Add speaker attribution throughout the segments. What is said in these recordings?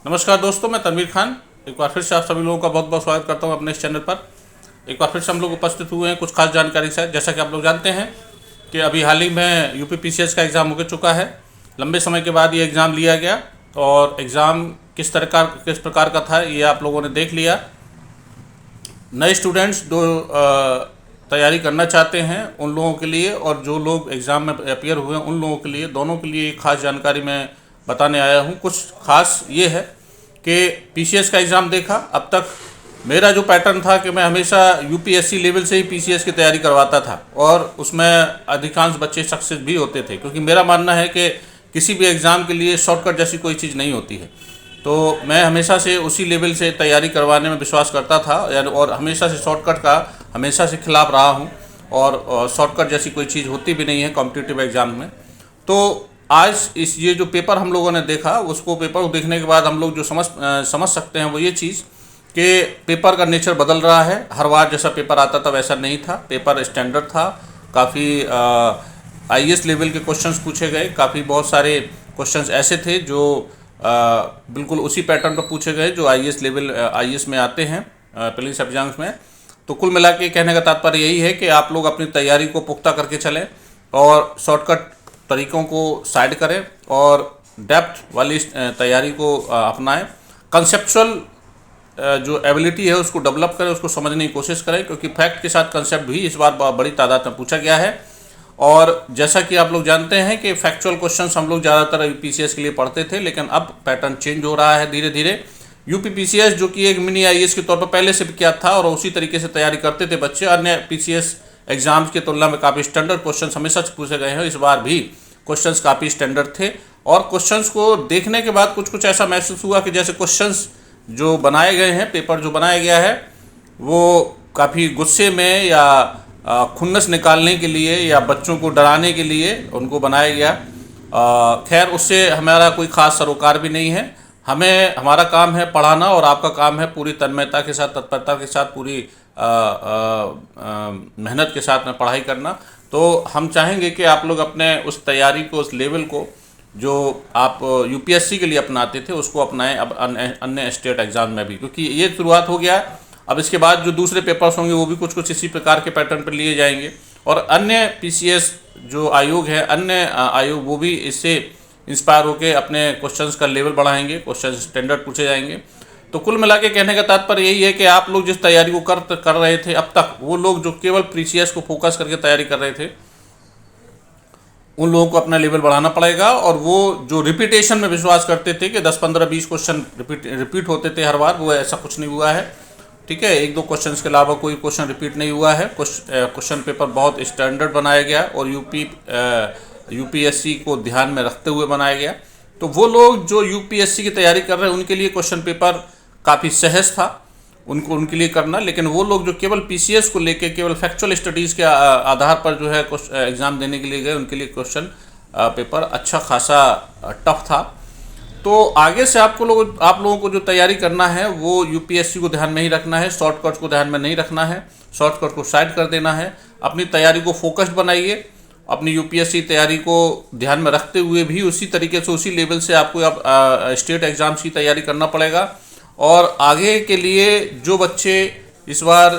Speaker 1: नमस्कार दोस्तों, मैं तनवीर खान एक बार फिर से आप सभी लोगों का बहुत बहुत स्वागत करता हूं अपने इस चैनल पर। एक बार फिर से हम लोग उपस्थित हुए हैं कुछ खास जानकारी से। जैसा कि आप लोग जानते हैं कि अभी हाल ही में यूपी पीसीएस का एग्ज़ाम हो चुका है। लंबे समय के बाद ये एग्ज़ाम लिया गया और एग्ज़ाम किस प्रकार का था ये आप लोगों ने देख लिया। नए स्टूडेंट्स जो तैयारी करना चाहते हैं उन लोगों के लिए और जो लोग एग्ज़ाम में अपियर हुए हैं उन लोगों के लिए, दोनों के लिए एक खास जानकारी मैं बताने आया हूं। कुछ खास ये है कि पीसीएस का एग्ज़ाम देखा, अब तक मेरा जो पैटर्न था कि मैं हमेशा यूपीएससी लेवल से ही पीसीएस की तैयारी करवाता था और उसमें अधिकांश बच्चे सक्सेस भी होते थे, क्योंकि मेरा मानना है कि किसी भी एग्ज़ाम के लिए शॉर्टकट जैसी कोई चीज़ नहीं होती है। तो मैं हमेशा से उसी लेवल से तैयारी करवाने में विश्वास करता था और हमेशा से शॉर्टकट का हमेशा से खिलाफ रहा हूँ और शॉर्टकट जैसी कोई चीज़ होती भी नहीं है कॉम्पिटिटिव एग्ज़ाम में। तो आज ये जो पेपर हम लोगों ने देखा, उसको पेपर को देखने के बाद हम लोग जो समझ सकते हैं वो ये चीज़ कि पेपर का नेचर बदल रहा है। हर बार जैसा पेपर आता था वैसा नहीं था, पेपर स्टैंडर्ड था। काफ़ी आईएएस लेवल के क्वेश्चंस पूछे गए, काफ़ी बहुत सारे क्वेश्चंस ऐसे थे जो बिल्कुल उसी पैटर्न पर पूछे गए जो आईएएस में आते हैं प्रीलिम्स एग्जाम्स में। तो कुल मिला के कहने का तात्पर्य यही है कि आप लोग अपनी तैयारी को पुख्ता करके चलें और शॉर्टकट तरीक़ों को साइड करें और डेप्थ वाली तैयारी को अपनाएं। कंसेप्चुअल जो एबिलिटी है उसको डेवलप करें, उसको समझने की कोशिश करें, क्योंकि फैक्ट के साथ कंसेप्ट भी इस बार बड़ी तादाद में पूछा गया है। और जैसा कि आप लोग जानते हैं कि फैक्चुअल क्वेश्चंस हम लोग ज़्यादातर यूपीसीएस के लिए पढ़ते थे, लेकिन अब पैटर्न चेंज हो रहा है धीरे धीरे। यूपी पीसीएस जो कि एक मिनी आईएएस के तौर पर पहले से विख्यात था और उसी तरीके से तैयारी करते थे बच्चे, अन्य पीसीएस एग्जाम्स की तुलना में काफ़ी स्टैंडर्ड क्वेश्चन हमेशा से पूछे गए हैं। इस बार भी क्वेश्चंस काफ़ी स्टैंडर्ड थे और क्वेश्चंस को देखने के बाद कुछ ऐसा महसूस हुआ कि जैसे क्वेश्चंस जो बनाए गए हैं, पेपर जो बनाया गया है वो काफ़ी गुस्से में या खुन्नस निकालने के लिए या बच्चों को डराने के लिए उनको बनाया गया। खैर, उससे हमारा कोई ख़ास सरोकार भी नहीं है। हमारा काम है पढ़ाना और आपका काम है पूरी तन्मयता के साथ, तत्परता के साथ, पूरी मेहनत के साथ में पढ़ाई करना। तो हम चाहेंगे कि आप लोग अपने उस तैयारी को, उस लेवल को जो आप यूपीएससी के लिए अपनाते थे उसको अपनाएं अब अन्य स्टेट एग्ज़ाम में भी, क्योंकि ये शुरुआत हो गया है। अब इसके बाद जो दूसरे पेपर्स होंगे वो भी कुछ इसी प्रकार के पैटर्न पर लिए जाएंगे और अन्य पीसीएस जो आयोग है, अन्य आयोग वो भी इससे इंस्पायर होकर अपने क्वेश्चंस का लेवल बढ़ाएंगे, क्वेश्चन स्टैंडर्ड पूछे जाएंगे। तो कुल मिला के कहने का तात्पर्य यही है कि आप लोग जिस तैयारी को कर रहे थे अब तक, वो लोग जो केवल पीसीएस को फोकस करके तैयारी कर रहे थे उन लोगों को अपना लेवल बढ़ाना पड़ेगा। और वो जो रिपीटेशन में विश्वास करते थे कि 10, 15, 20 क्वेश्चन रिपीट होते थे हर बार, वो ऐसा कुछ नहीं हुआ है। ठीक है, एक दो क्वेश्चन के अलावा कोई क्वेश्चन रिपीट नहीं हुआ है। क्वेश्चन पेपर बहुत स्टैंडर्ड बनाया गया और यूपीएससी को ध्यान में रखते हुए बनाया गया। तो वो लोग जो यूपीएससी की तैयारी कर रहे हैं उनके लिए क्वेश्चन पेपर काफ़ी सहज था उनके लिए करना, लेकिन वो लोग जो केवल पीसीएस को लेके केवल फैक्चुअल स्टडीज़ के आधार पर जो है एग्ज़ाम देने के लिए गए, उनके लिए क्वेश्चन पेपर अच्छा खासा टफ था। तो आगे से आप लोगों को जो तैयारी करना है वो यूपीएससी को ध्यान में ही रखना है, शॉर्टकट को ध्यान में नहीं रखना है, शॉर्टकट को साइड कर देना है। अपनी तैयारी को फोकस्ड बनाइए, अपनी यूपीएससी तैयारी को ध्यान में रखते हुए भी उसी तरीके से, उसी लेवल से आपको स्टेट एग्ज़ाम्स की तैयारी करना पड़ेगा। और आगे के लिए जो बच्चे इस बार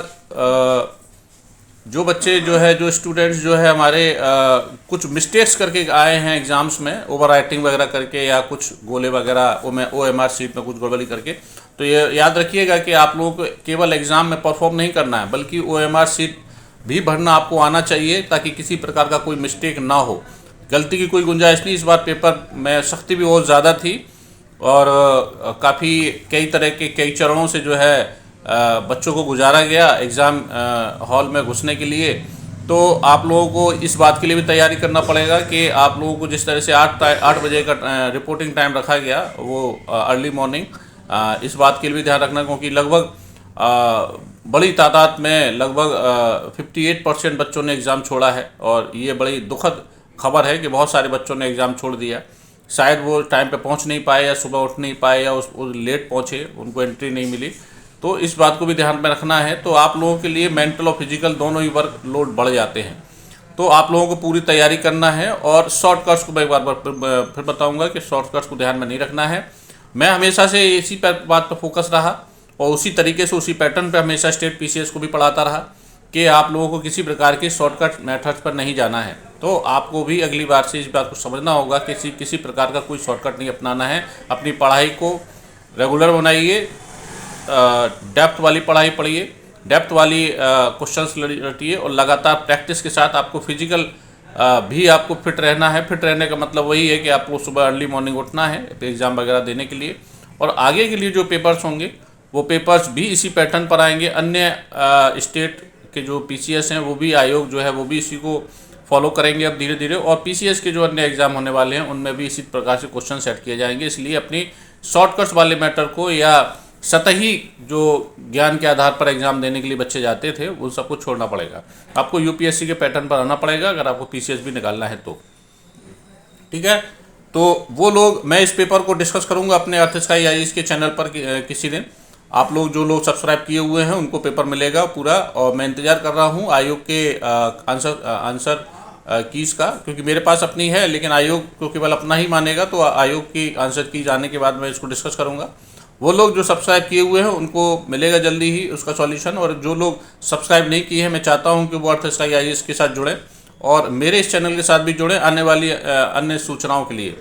Speaker 1: जो स्टूडेंट्स जो है हमारे कुछ मिस्टेक्स करके आए हैं एग्ज़ाम्स में, ओवर राइटिंग वगैरह करके या कुछ गोले वगैरह ओएमआर सीट में कुछ गड़बड़ी करके, तो ये याद रखिएगा कि आप लोगों को केवल एग्ज़ाम में परफॉर्म नहीं करना है बल्कि ओएमआर सीट भी भरना आपको आना चाहिए, ताकि किसी प्रकार का कोई मिस्टेक ना हो, गलती की कोई गुंजाइश नहीं। इस बार पेपर में सख्ती भी बहुत ज़्यादा थी और काफ़ी कई चरणों से जो है बच्चों को गुजारा गया एग्ज़ाम हॉल में घुसने के लिए। तो आप लोगों को इस बात के लिए भी तैयारी करना पड़ेगा कि आप लोगों को जिस तरह से 8 बजे का रिपोर्टिंग टाइम रखा गया वो अर्ली मॉर्निंग, इस बात के लिए भी ध्यान रखना, क्योंकि लगभग बड़ी तादाद में लगभग 58% बच्चों ने एग्ज़ाम छोड़ा है और ये बड़ी दुखद खबर है कि बहुत सारे बच्चों ने एग्ज़ाम छोड़ दिया। शायद वो टाइम पे पहुंच नहीं पाए या सुबह उठ नहीं पाए या लेट पहुंचे, उनको एंट्री नहीं मिली। तो इस बात को भी ध्यान में रखना है। तो आप लोगों के लिए मेंटल और फिजिकल दोनों ही वर्क लोड बढ़ जाते हैं, तो आप लोगों को पूरी तैयारी करना है। और शॉर्टकट्स को मैं एक बार फिर बताऊंगा कि शॉर्टकट्स को ध्यान में नहीं रखना है। मैं हमेशा से इसी पर बात पर फोकस रहा और उसी तरीके से उसी पैटर्न पे हमेशा स्टेट पीसीएस को भी पढ़ाता रहा कि आप लोगों को किसी प्रकार के शॉर्टकट मेथड्स पर नहीं जाना है। तो आपको भी अगली बार से इस बात को समझना होगा कि किसी प्रकार का कोई शॉर्टकट नहीं अपनाना है। अपनी पढ़ाई को रेगुलर बनाइए, डेप्थ वाली पढ़ाई पढ़िए, डेप्थ वाली क्वेश्चंस रटिए और लगातार प्रैक्टिस के साथ आपको फिजिकल भी आपको फिट रहना है। फिट रहने का मतलब वही है कि आपको सुबह अर्ली मॉर्निंग उठना है एग्ज़ाम वगैरह देने के लिए। और आगे के लिए जो पेपर्स होंगे वो पेपर्स भी इसी पैटर्न पर आएंगे। अन्य स्टेट के जो पीसीएस हैं वो भी आयोग जो है वो भी इसी को फॉलो करेंगे अब धीरे धीरे, और पीसीएस के जो अन्य एग्ज़ाम होने वाले हैं उनमें भी इसी प्रकार से क्वेश्चन सेट किए जाएंगे। इसलिए अपनी शॉर्टकट्स वाले मैटर को या सतही जो ज्ञान के आधार पर एग्ज़ाम देने के लिए बच्चे जाते थे उन सबको छोड़ना पड़ेगा। आपको यूपीएससी के पैटर्न पर आना पड़ेगा अगर आपको पीसीएस भी निकालना है तो। ठीक है, तो वो लोग, मैं इस पेपर को डिस्कस करूंगा अपने अर्थस्काई आईएएस के चैनल पर किसी दिन। आप लोग जो लोग सब्सक्राइब किए हुए हैं उनको पेपर मिलेगा पूरा, और मैं इंतज़ार कर रहा हूँ आयोग के आंसर कीज़ का, क्योंकि मेरे पास अपनी है लेकिन आयोग को केवल अपना ही मानेगा। तो आयोग की आंसर कीज़ आने के बाद मैं इसको डिस्कस करूँगा। वो लोग जो सब्सक्राइब किए हुए हैं उनको मिलेगा जल्दी ही उसका सॉल्यूशन, और जो लोग सब्सक्राइब नहीं किए हैं मैं चाहता हूं कि वो अर्थस्काई आईएएस के साथ जुड़ें और मेरे इस चैनल के साथ भी जुड़ें आने वाली अन्य सूचनाओं के लिए।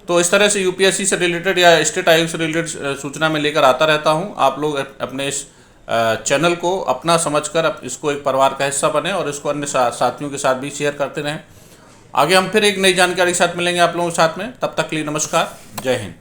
Speaker 1: तो इस तरह से यूपीएससी से रिलेटेड या स्टेट आयोग से रिलेटेड सूचना मैं लेकर आता रहता हूं। आप लोग अपने इस चैनल को अपना समझकर इसको एक परिवार का हिस्सा बने और इसको अन्य साथियों के साथ भी शेयर करते रहें। आगे हम फिर एक नई जानकारी के साथ मिलेंगे आप लोगों के साथ में। तब तक के लिए नमस्कार, जय हिंद।